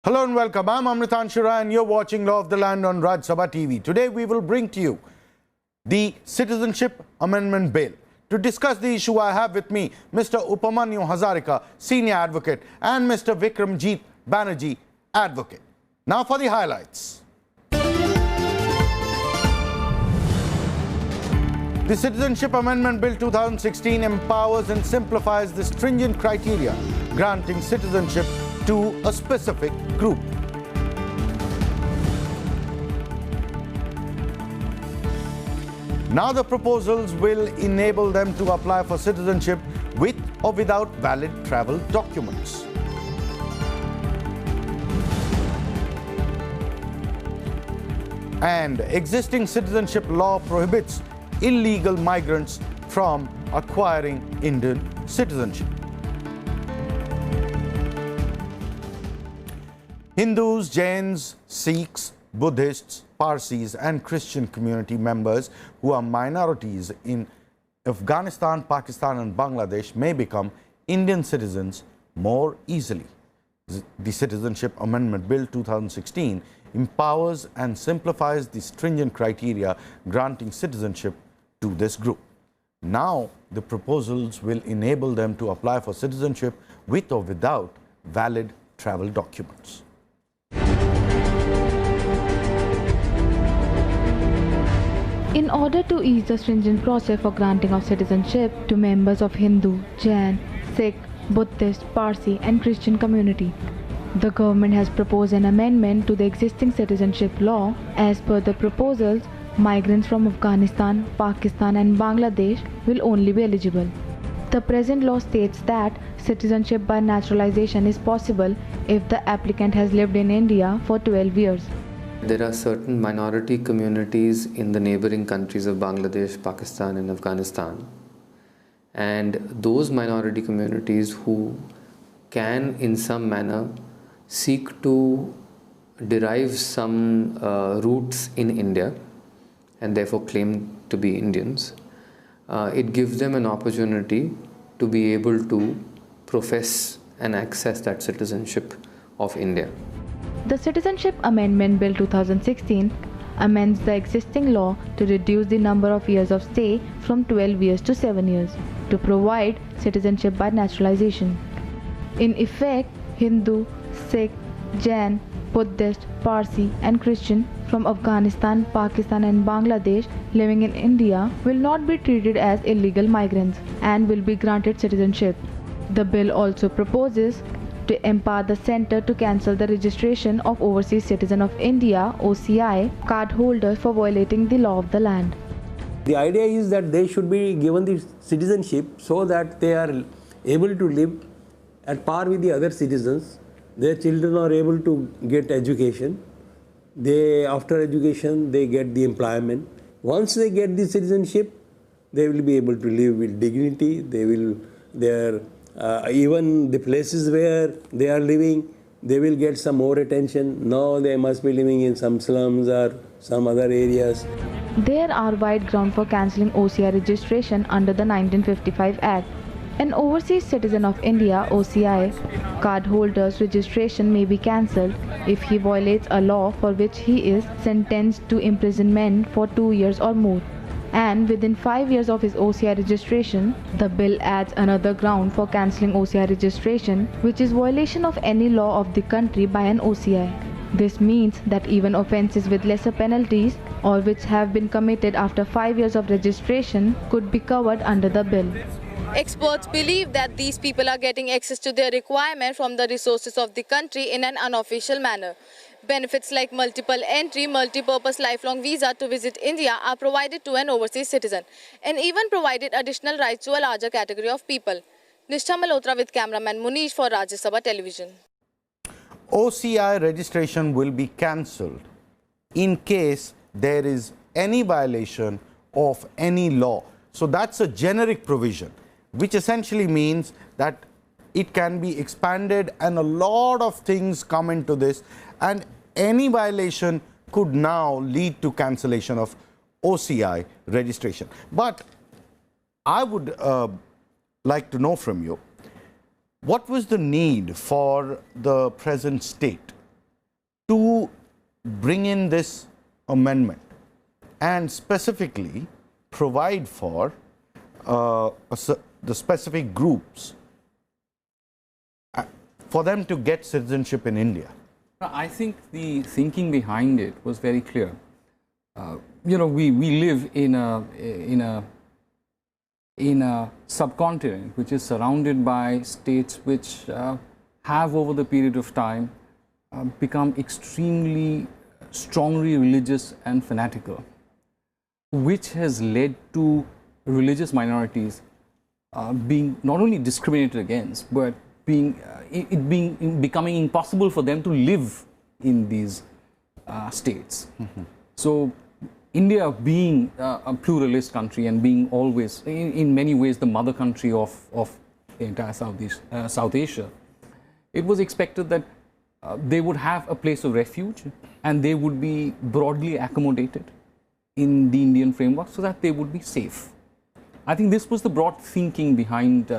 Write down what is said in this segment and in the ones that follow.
Hello and welcome. I'm Amritan Shira and you're watching Law of the Land on Raj Sabha TV. Today we will bring to you the Citizenship Amendment Bill. To discuss the issue, I have with me Mr. Upamanyu Hazarika, Senior Advocate, and Mr. Vikramjit Banerjee, Advocate. Now for the highlights. The Citizenship Amendment Bill 2016 empowers and simplifies the stringent criteria granting citizenship to a specific group. Now the proposals will enable them to apply for citizenship with or without valid travel documents. And existing citizenship law prohibits illegal migrants from acquiring Indian citizenship. Hindus, Jains, Sikhs, Buddhists, Parsis and Christian community members who are minorities in Afghanistan, Pakistan and Bangladesh may become Indian citizens more easily. The Citizenship Amendment Bill 2016 empowers and simplifies the stringent criteria granting citizenship to this group. Now, the proposals will enable them to apply for citizenship with or without valid travel documents. In order to ease the stringent process for granting of citizenship to members of Hindu, Jain, Sikh, Buddhist, Parsi and Christian community, the government has proposed an amendment to the existing citizenship law. As per the proposals, migrants from Afghanistan, Pakistan and Bangladesh will only be eligible. The present law states that citizenship by naturalization is possible if the applicant has lived in India for 12 years. There are certain minority communities in the neighboring countries of Bangladesh, Pakistan and Afghanistan. And those minority communities who can in some manner seek to derive some roots in India and therefore claim to be Indians, it gives them an opportunity to be able to profess and access that citizenship of India. The Citizenship Amendment Bill 2016 amends the existing law to reduce the number of years of stay from 12 years to 7 years to provide citizenship by naturalization. In effect, Hindu, Sikh, Jain, Buddhist, Parsi and Christian from Afghanistan, Pakistan and Bangladesh living in India will not be treated as illegal migrants and will be granted citizenship. The bill also proposes to empower the Centre to cancel the registration of Overseas Citizen of India (OCI) cardholders for violating the law of the land. The idea is that they should be given the citizenship so that they are able to live at par with the other citizens. Their children are able to get education. After education, they get the employment. Once they get the citizenship, they will be able to live with dignity. Even the places where they are living, they will get some more attention. Now they must be living in some slums or some other areas. There are wide grounds for cancelling OCI registration under the 1955 Act. An Overseas Citizen of India (OCI) cardholder's registration may be cancelled if he violates a law for which he is sentenced to imprisonment for 2 years or more. And within 5 years of his OCI registration, the bill adds another ground for cancelling OCI registration, which is violation of any law of the country by an OCI. This means that even offences with lesser penalties or which have been committed after 5 years of registration could be covered under the bill. Experts believe that these people are getting access to their requirement from the resources of the country in an unofficial manner. Benefits like multiple entry, multi-purpose lifelong visa to visit India are provided to an overseas citizen and even provided additional rights to a larger category of people. Nishtha Malhotra with cameraman Munish for Rajya Sabha Television. OCI registration will be cancelled in case there is any violation of any law. So that's a generic provision, which essentially means that it can be expanded and a lot of things come into this, and any violation could now lead to cancellation of OCI registration. But I would like to know from you, what was the need for the present state to bring in this amendment and specifically provide for the specific groups for them to get citizenship in India? I think the thinking behind it was very clear. We live in a subcontinent which is surrounded by states which have over the period of time become extremely strongly religious and fanatical, which has led to religious minorities being not only discriminated against, but becoming impossible for them to live in these states. So India, being a pluralist country and being always, in many ways, the mother country of the entire South Asia, it was expected that they would have a place of refuge and they would be broadly accommodated in the Indian framework so that they would be safe. I think this was the broad thinking behind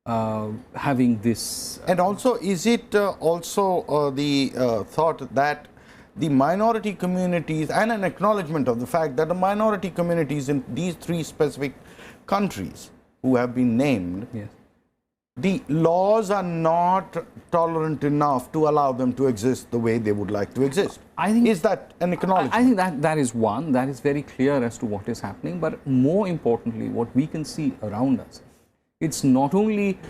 having this. And also, is it also the thought that the minority communities, and an acknowledgement of the fact that the minority communities in these three specific countries who have been named, yes, the laws are not tolerant enough to allow them to exist the way they would like to exist? I think, is that an acknowledgement? I think that is one. That is very clear as to what is happening. But more importantly, what we can see around us, it's not only,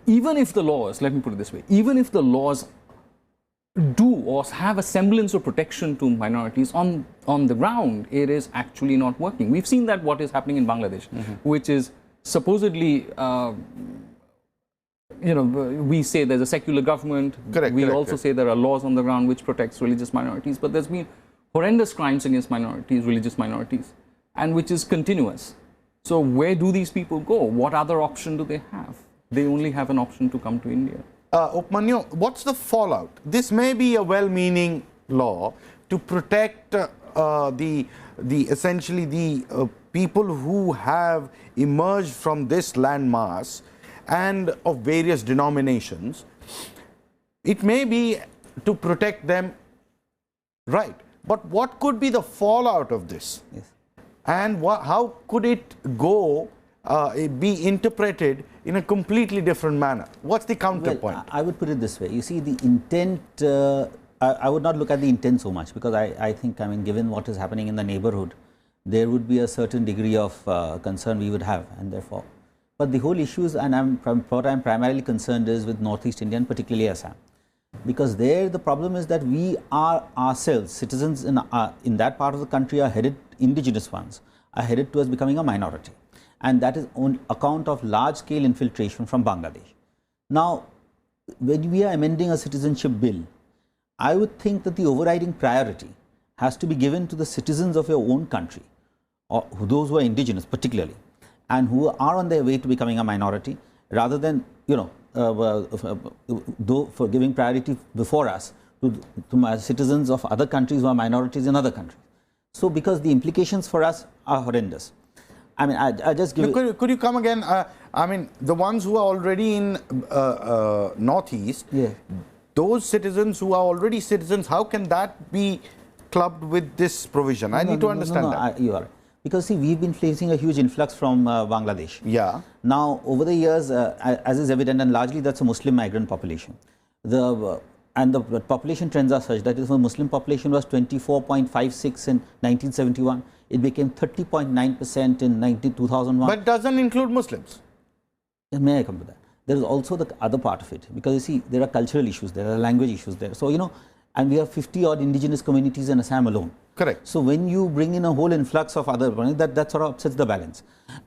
even if the laws, let me put it this way, even if the laws do or have a semblance of protection to minorities, on the ground, it is actually not working. We've seen that what is happening in Bangladesh, which is supposedly, we say there's a secular government. We also say there are laws on the ground which protects religious minorities, but there's been horrendous crimes against minorities, religious minorities, and which is continuous. So where do these people go? What other option do they have? They only have an option to come to India. Upmanyu, what's the fallout? This may be a well-meaning law to protect essentially the people who have emerged from this landmass and of various denominations. It may be to protect them, right? But what could be the fallout of this? Yes. And how could it go, be interpreted in a completely different manner? What's the counterpoint? Well, I would put it this way. You see, the intent, I would not look at the intent so much, because I think, given what is happening in the neighborhood, there would be a certain degree of concern we would have, and therefore. But the whole issue is, and what I'm primarily concerned is with Northeast India, and particularly Assam. Because there the problem is that we are ourselves, citizens in that part of the country are headed, indigenous ones, are headed towards becoming a minority. And that is on account of large-scale infiltration from Bangladesh. Now, when we are amending a citizenship bill, I would think that the overriding priority has to be given to the citizens of your own country, or those who are indigenous particularly, and who are on their way to becoming a minority, rather than, for giving priority before us to citizens of other countries who are minorities in other countries. So, because the implications for us are horrendous. I just give. Could you come again? The ones who are already in Northeast, yeah, those citizens who are already citizens, how can that be clubbed with this provision? I need to understand that. You are. Because see, we've been facing a huge influx from Bangladesh. Yeah. Now, over the years, as is evident, and largely that's a Muslim migrant population. The population trends are such that if the Muslim population was 24.56 in 1971, it became 30.9% in 2001. But doesn't include Muslims. May I come to that? There is also the other part of it, because you see, there are cultural issues, there are language issues there. So, and we have 50 odd indigenous communities in Assam alone. Correct. So when you bring in a whole influx of other, that sort of upsets the balance.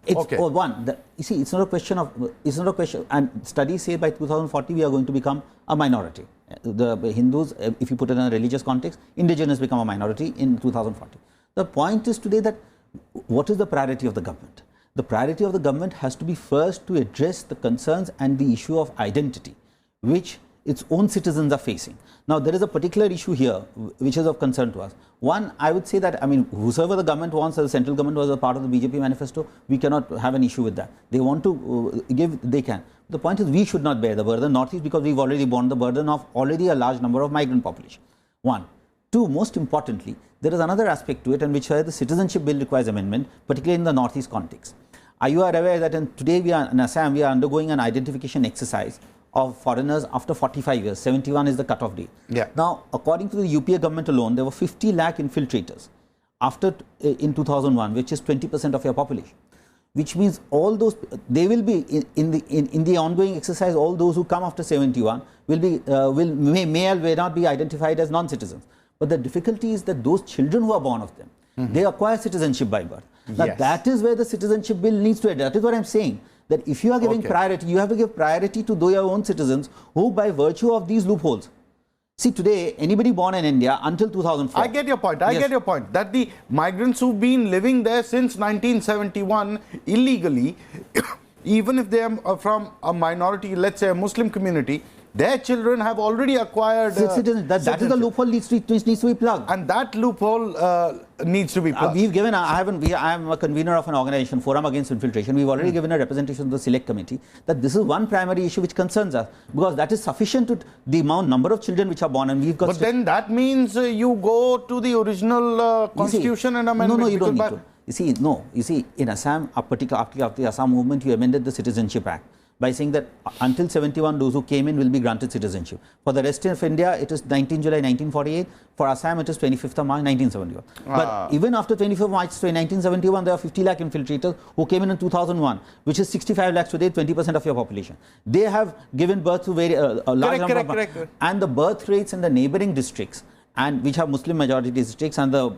It's okay. You see, it's not a question of, and studies say by 2040 we are going to become a minority. The Hindus, if you put it in a religious context, indigenous become a minority in 2040. The point is today that what is the priority of the government? The priority of the government has to be first to address the concerns and the issue of identity, which its own citizens are facing. Now, there is a particular issue here which is of concern to us. One, I would say that, whosoever the government wants, as the central government was a part of the BJP manifesto, we cannot have an issue with that. They want to give, they can. The point is, we should not bear the burden, Northeast, because we've already borne the burden of already a large number of migrant population. One. Two, most importantly, there is another aspect to it, and which the Citizenship Bill requires amendment, particularly in the Northeast context. You are aware that today we are in Assam, we are undergoing an identification exercise of foreigners after 45 years. 71 is the cutoff date. Yeah. Now, according to the UPA government alone, there were 50 lakh infiltrators after in 2001, which is 20% of your population. Which means all those, they will be in the ongoing exercise, all those who come after 71 will be may or may not be identified as non-citizens. But the difficulty is that those children who are born of them, they acquire citizenship by birth. Now that is where the Citizenship Bill needs to address. That is what I am saying. That if you are giving priority, you have to give priority to your own citizens who, by virtue of these loopholes. See, today, anybody born in India until 2004. I get your point. I get your point. That the migrants who've been living there since 1971 illegally, even if they are from a minority, let's say a Muslim community, their children have already acquired citizenship. That is the loophole needs to be plugged. And that loophole needs to be plugged. We've given, I am a convener of an organization, Forum Against Infiltration. We've already given a representation to the Select Committee that this is one primary issue which concerns us, because that is sufficient to the number of children which are born, and we've got. But then that means you go to the original constitution and amend it. No, you don't need to. You see, in Assam, after the Assam movement, you amended the Citizenship Act by saying that until 71, those who came in will be granted citizenship. For the rest of India, it is 19 July 1948. For Assam, it is 25th of March 1971. But even after 25th of March 1971, there are 50 lakh infiltrators who came in 2001, which is 65 lakhs today, 20% of your population. They have given birth to a large number of... And the birth rates in the neighboring districts, and which have Muslim majority districts and the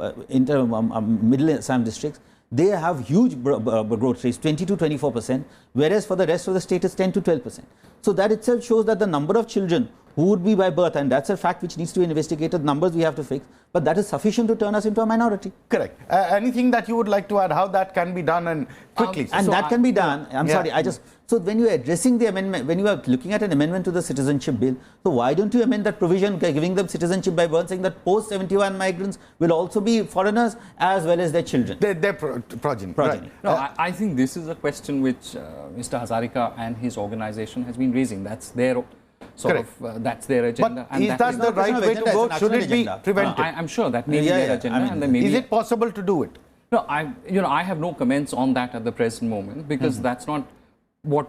middle Assam districts, they have huge growth rates, 20 to 24%, whereas for the rest of the state it's 10 to 12%. So that itself shows that the number of children who would be by birth, and that's a fact which needs to be investigated, numbers we have to fix, but that is sufficient to turn us into a minority. Correct. Anything that you would like to add, how that can be done and quickly? And so that can be done, so when you are addressing the amendment, when you are looking at an amendment to the Citizenship Bill, so why don't you amend that provision giving them citizenship by birth, saying that post-71 migrants will also be foreigners as well as their children? Their progeny. Right. No, I think this is a question which Mr. Hazarika and his organization has been raising. That's their that's their agenda. But is that the right way to go? Should it be prevented? I'm sure that may be their agenda. And then maybe is it possible to do it? No, I have no comments on that at the present moment, because that's not what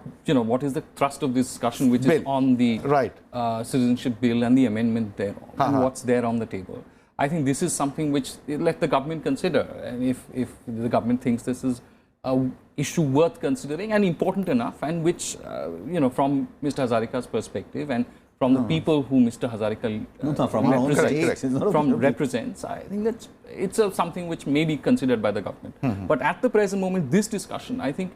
is the thrust of this discussion, which is on the Citizenship Bill and the amendment there, and what's there on the table. I think this is something which let the government consider, and if the government thinks this is an issue worth considering and important enough, and which from Mr. Hazarika's perspective and from the people who Mr. Hazarika represents, I think that it's something which may be considered by the government. But at the present moment, this discussion, I think,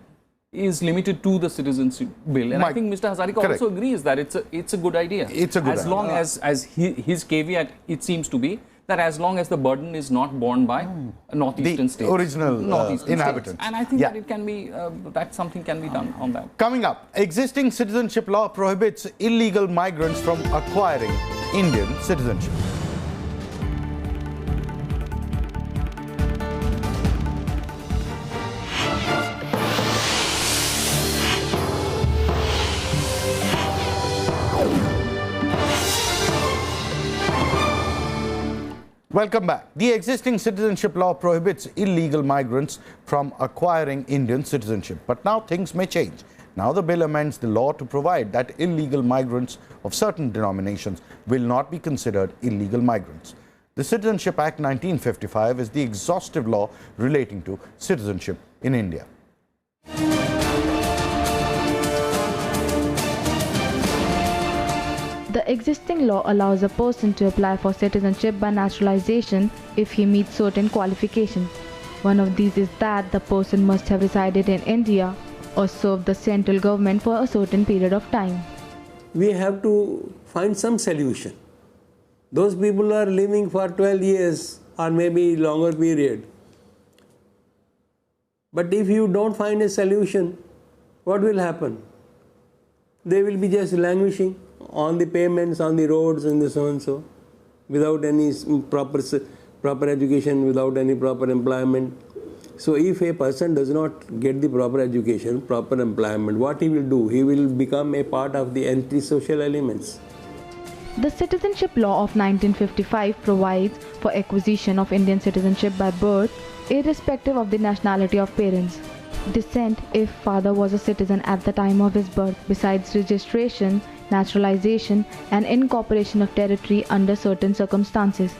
is limited to the Citizenship Bill, and I think Mr. Hazarika also agrees that it's a good idea. It's a good idea. As long as his caveat, it seems to be that as long as the burden is not borne by northeastern states, original inhabitants, states. And I think that it can be that something can be done on that. Coming up, existing citizenship law prohibits illegal migrants from acquiring Indian citizenship. Welcome back. The existing citizenship law prohibits illegal migrants from acquiring Indian citizenship. But now things may change. Now the bill amends the law to provide that illegal migrants of certain denominations will not be considered illegal migrants. The Citizenship Act 1955 is the exhaustive law relating to citizenship in India. The existing law allows a person to apply for citizenship by naturalization if he meets certain qualifications. One of these is that the person must have resided in India or served the central government for a certain period of time. We have to find some solution. Those people are living for 12 years or maybe longer period. But if you don't find a solution, what will happen? They will be just languishing on the pavements, on the roads and so and so, without any proper education, without any proper employment. So if a person does not get the proper education, proper employment, what he will do? He will become a part of the anti-social elements. The Citizenship Law of 1955 provides for acquisition of Indian citizenship by birth, irrespective of the nationality of parents. Descent if father was a citizen at the time of his birth, besides registration, naturalization and incorporation of territory under certain circumstances.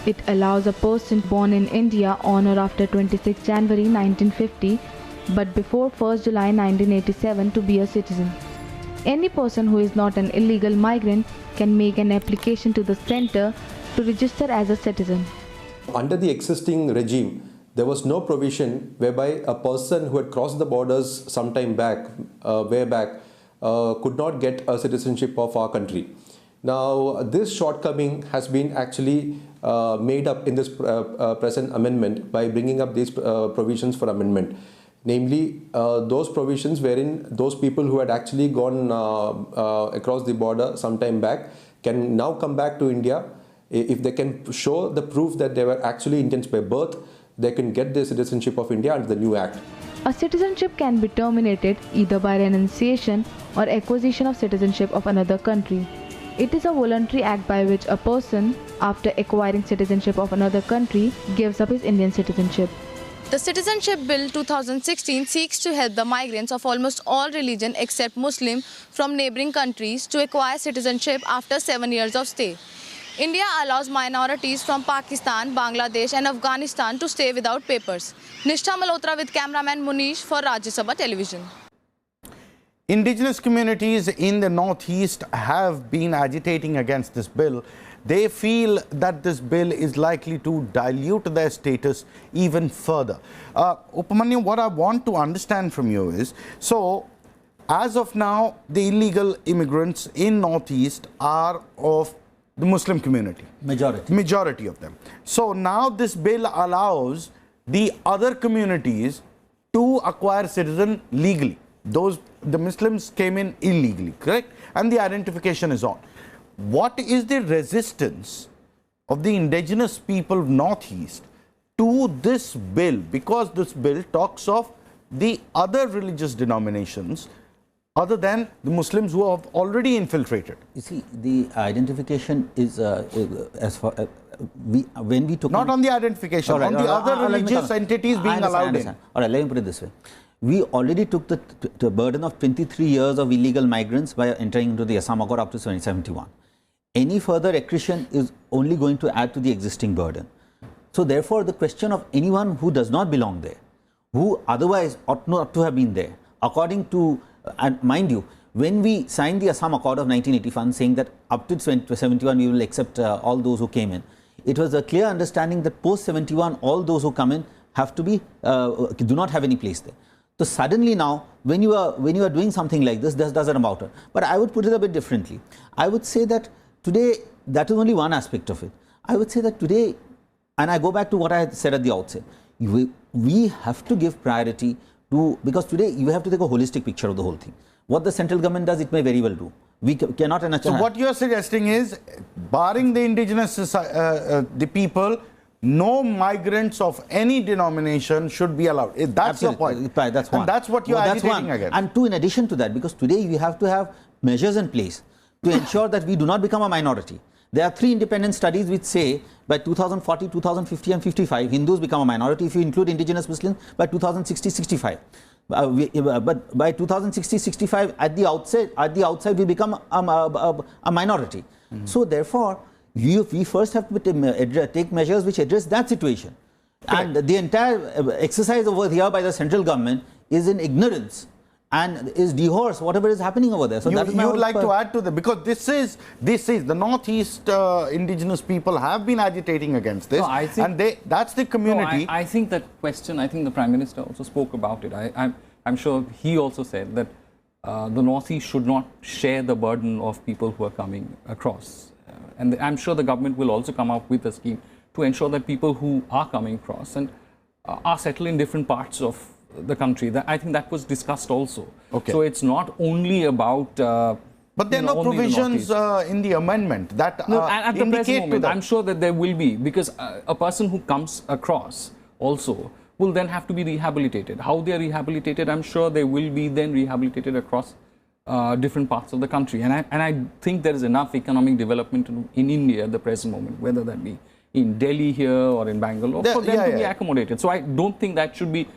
It allows a person born in India on or after 26 January 1950 but before 1st July 1987 to be a citizen. Any person who is not an illegal migrant can make an application to the center to register as a citizen. Under the existing regime, there was no provision whereby a person who had crossed the borders sometime back, way back, could not get a citizenship of our country. Now, this shortcoming has been actually made up in this present amendment by bringing up these provisions for amendment. Namely, those provisions wherein those people who had actually gone across the border sometime back can now come back to India. If they can show the proof that they were actually Indians by birth, they can get the citizenship of India under the new act. A citizenship can be terminated either by renunciation or acquisition of citizenship of another country. It is a voluntary act by which a person, after acquiring citizenship of another country, gives up his Indian citizenship. The Citizenship Bill 2016 seeks to help the migrants of almost all religion except Muslim from neighboring countries to acquire citizenship after 7 years of stay. India allows minorities from Pakistan, Bangladesh and Afghanistan to stay without papers. Nishtha Malhotra with cameraman Munish for Rajya Sabha Television. Indigenous communities in the northeast have been agitating against this bill. They feel that this bill is likely to dilute their status even further. Upamanyu, what I want to understand from you is, so as of now, the illegal immigrants in northeast are of the Muslim community. Majority of them. So now this bill allows the other communities to acquire citizen legally. The Muslims came in illegally, correct? And the identification is on. What is the resistance of the indigenous people of Northeast to this bill? Because this bill talks of the other religious denominations other than the Muslims who have already infiltrated. You see, the identification is as far when we took not on the identification, on the other religious entities being allowed in. All right, let me put it this way. We already took the burden of 23 years of illegal migrants by entering into the Assam Accord up to 2071. Any further accretion is only going to add to the existing burden. So therefore, the question of anyone who does not belong there, who otherwise ought not to have been there, according to, and mind you, when we signed the Assam Accord of 1981 saying that up to 71 we will accept all those who came in, it was a clear understanding that post 71 all those who come in have to be, do not have any place there. So suddenly now, when you are doing something like this doesn't matter. But I would put it a bit differently. I would say that today, that is only one aspect of it. I would say that today, and I go back to what I had said at the outset, we have to give priority to, because today you have to take a holistic picture of the whole thing. What the central government does, it may very well do. We cannot. So what you are suggesting is, barring the indigenous the people, no migrants of any denomination should be allowed. That's your point. That's one. And that's what you are agitating against. And two, in addition to that, because today we have to have measures in place to ensure that we do not become a minority. There are 3 independent studies which say by 2040, 2050 and 55, Hindus become a minority. If you include indigenous Muslims, by 2060, 65. But by 2060, 65, at the outside we become a minority. So therefore, we first have to take measures which address that situation. Correct. And the entire exercise over here by the central government is in ignorance and is dehorse whatever is happening over there. So you would like to add to that, because this is the Northeast indigenous people have been agitating against this, and that's the community. No, I think that question, I think the Prime Minister also spoke about it. I'm sure he also said that the Northeast should not share the burden of people who are coming across. And I'm sure the government will also come up with a scheme to ensure that people who are coming across and are settled in different parts of the country. I think that was discussed also. Okay. So it's not only about... but there are no provisions in the amendment that at the present moment, I'm sure that there will be, because a person who comes across also will then have to be rehabilitated. How they are rehabilitated, I'm sure they will be then rehabilitated across different parts of the country. And I think there is enough economic development in India at the present moment, whether that be in Delhi here or in Bangalore, for them to be accommodated. So I don't think that should be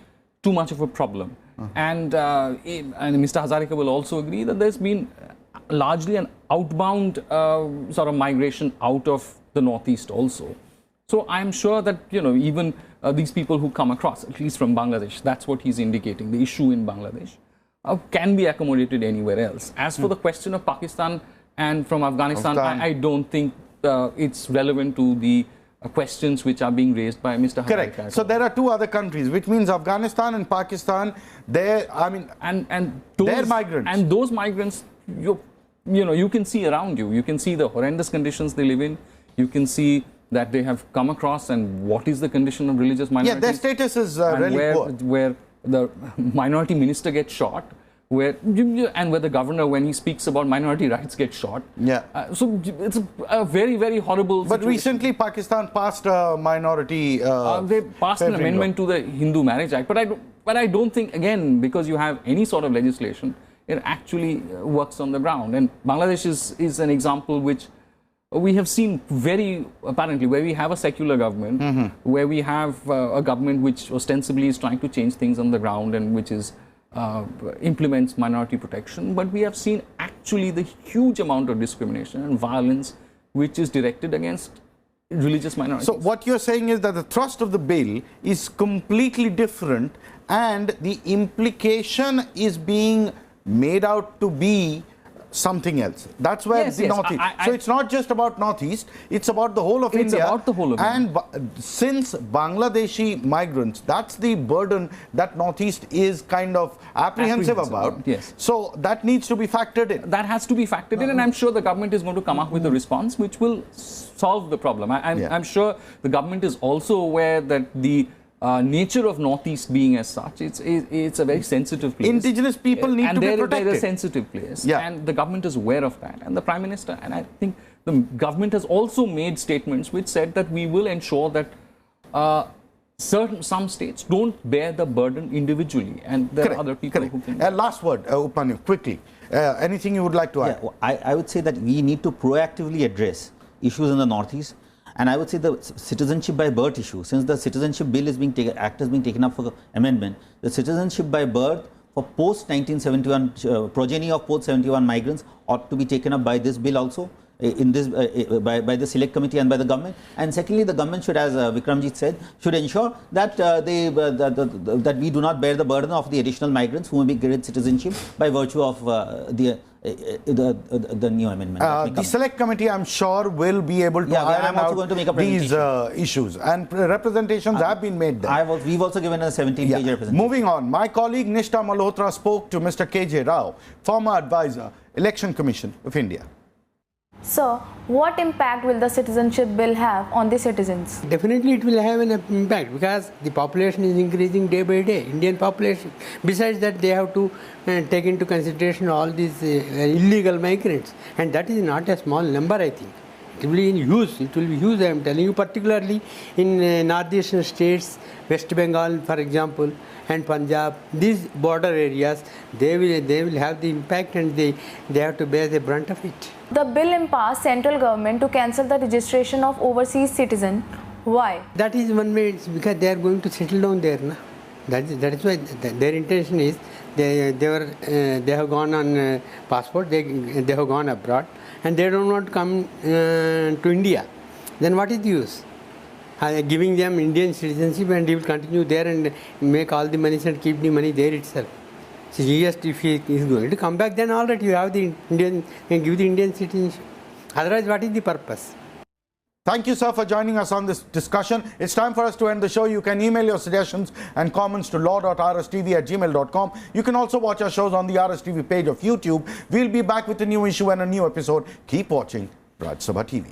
too much of a problem. And Mr. Hazarika will also agree that there's been largely an outbound sort of migration out of the Northeast also. So I'm sure that, even these people who come across, at least from Bangladesh, that's what he's indicating, the issue in Bangladesh, can be accommodated anywhere else. As for the question of Pakistan and from Afghanistan, I don't think it's relevant to the questions which are being raised by Mr. Hazarika. Correct. So there are two other countries, which means Afghanistan and Pakistan. They're migrants. And those migrants, you can see around you. You can see the horrendous conditions they live in. You can see that they have come across and what is the condition of religious minorities. Yeah, their status is really poor. Where the minority minister gets shot, where the governor, when he speaks about minority rights, gets shot. Yeah. So it's a very, very horrible situation. But recently Pakistan passed a minority they passed an amendment to the Hindu Marriage Act. But I don't think, again, because you have any sort of legislation, it actually works on the ground. And Bangladesh is an example which we have seen very apparently, where we have a secular government, where we have a government which ostensibly is trying to change things on the ground and which is implements minority protection, but we have seen actually the huge amount of discrimination and violence which is directed against religious minorities. So what you're saying is that the thrust of the bill is completely different and the implication is being made out to be something else. That's where the Northeast. So it's not just about Northeast, it's about the whole of India. It's about the whole of India. And since Bangladeshi migrants, that's the burden that Northeast is kind of apprehensive about. Yes. So that needs to be factored in. That has to be factored in, and I'm sure the government is going to come up with a response which will solve the problem. I'm sure the government is also aware that the nature of Northeast being as such, it's a very sensitive place. Indigenous people need to be protected. And they're a sensitive place. And the government is aware of that. And the Prime Minister, and I think the government has also made statements which said that we will ensure that some states don't bear the burden individually. And there are other people who can. Last word, Upanyu, quickly. Anything you would like to add? Well, I would say that we need to proactively address issues in the Northeast. And I would say the citizenship by birth issue, since the citizenship bill is being taken up for amendment, the citizenship by birth for post-1971 progeny of post-71 migrants ought to be taken up by this bill also, in this by the select committee and by the government. And secondly, the government should, as Vikramjit said, should ensure that that we do not bear the burden of the additional migrants who may be granted citizenship by virtue of the new amendment. The select committee, I'm sure, will be able to iron out these issues, and representations have been made there. We've also given a 17-page representation. Moving on, my colleague Nishta Malhotra spoke to Mr. K.J. Rao, former advisor, Election Commission of India. Sir, what impact will the citizenship bill have on the citizens? Definitely it will have an impact because the population is increasing day by day, Indian population. Besides that, they have to take into consideration all these illegal migrants, and that is not a small number, I think. It will be in huge. It will be huge, I am telling you, particularly in northeastern states, West Bengal, for example, and Punjab. These border areas, they will have the impact, and they have to bear the brunt of it. The bill empowers central government to cancel the registration of overseas citizens. Why? That is one way. It's because they are going to settle down there. Na? That is why their intention is they have gone on passport. They have gone abroad, and they don't want to come to India. Then what is the use? Giving them Indian citizenship, and he will continue there and make all the money and keep the money there itself. So just if he is going to come back, then all right, you have the Indian and give the Indian citizenship. Otherwise, what is the purpose? Thank you, sir, for joining us on this discussion. It's time for us to end the show. You can email your suggestions and comments to law.rstv@gmail.com. You can also watch our shows on the RSTV page of YouTube. We'll be back with a new issue and a new episode. Keep watching Raj Sabha TV.